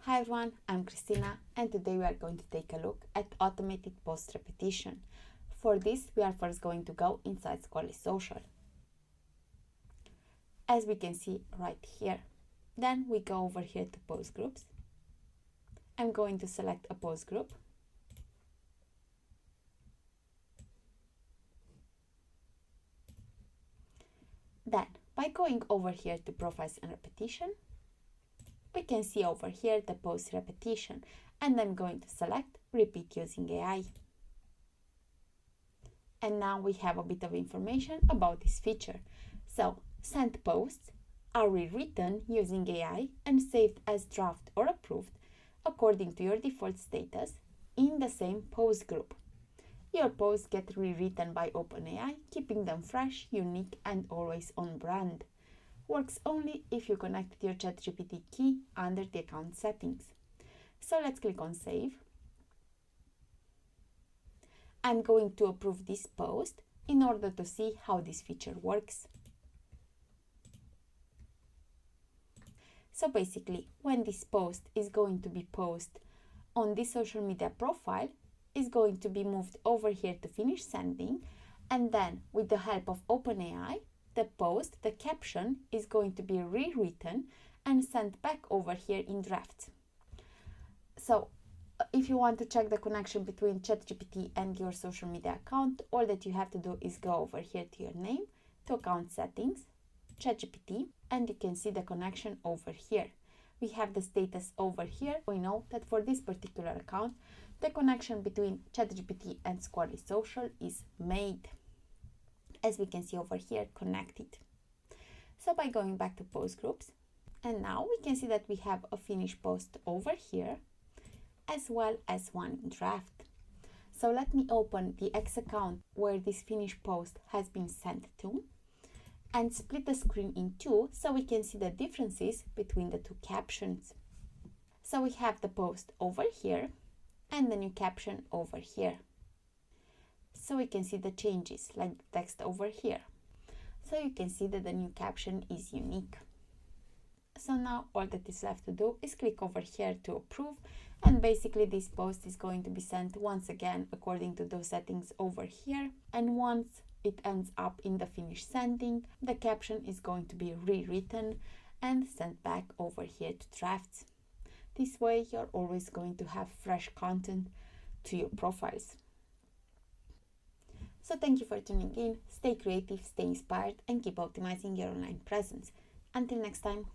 Hi everyone, I'm Christina and today we are going to take a look at automated post repetition. For this, we are first going to go inside Squirrly Social. As we can see right here. Then we go over here to post groups. I'm going to select a post group. Then, by going over here to profiles and repetition, we can see over here the post repetition, and I'm going to select repeat using AI. And now we have a bit of information about this feature. So, sent posts are rewritten using AI and saved as draft or approved according to your default status in the same post group. Your posts get rewritten by OpenAI, keeping them fresh, unique, and always on brand. Works only if you connect your ChatGPT key under the account settings. So let's click on Save. I'm going to approve this post in order to see how this feature works. So basically, when this post is going to be posted on this social media profile, is going to be moved over here to finish sending, and then with the help of OpenAI, the post, the caption, is going to be rewritten and sent back over here in drafts. So if you want to check the connection between ChatGPT and your social media account, all that you have to do is go over here to your name, to account settings, ChatGPT, and you can see the connection over here. We have the status over here. We know that for this particular account, the connection between ChatGPT and Squirrly Social is made. As we can see over here, connected. So by going back to post groups, and now we can see that we have a finished post over here, as well as one in draft. So let me open the X account where this finished post has been sent to, and split the screen in two so we can see the differences between the two captions. So we have the post over here and the new caption over here. So we can see the changes like the text over here. So you can see that the new caption is unique. So now all that is left to do is click over here to approve, and basically this post is going to be sent once again according to those settings over here, and once it ends up in the finished sending, the caption is going to be rewritten and sent back over here to drafts. This way you're always going to have fresh content to your profiles. So thank you for tuning in, stay creative, stay inspired, and keep optimizing your online presence. Until next time.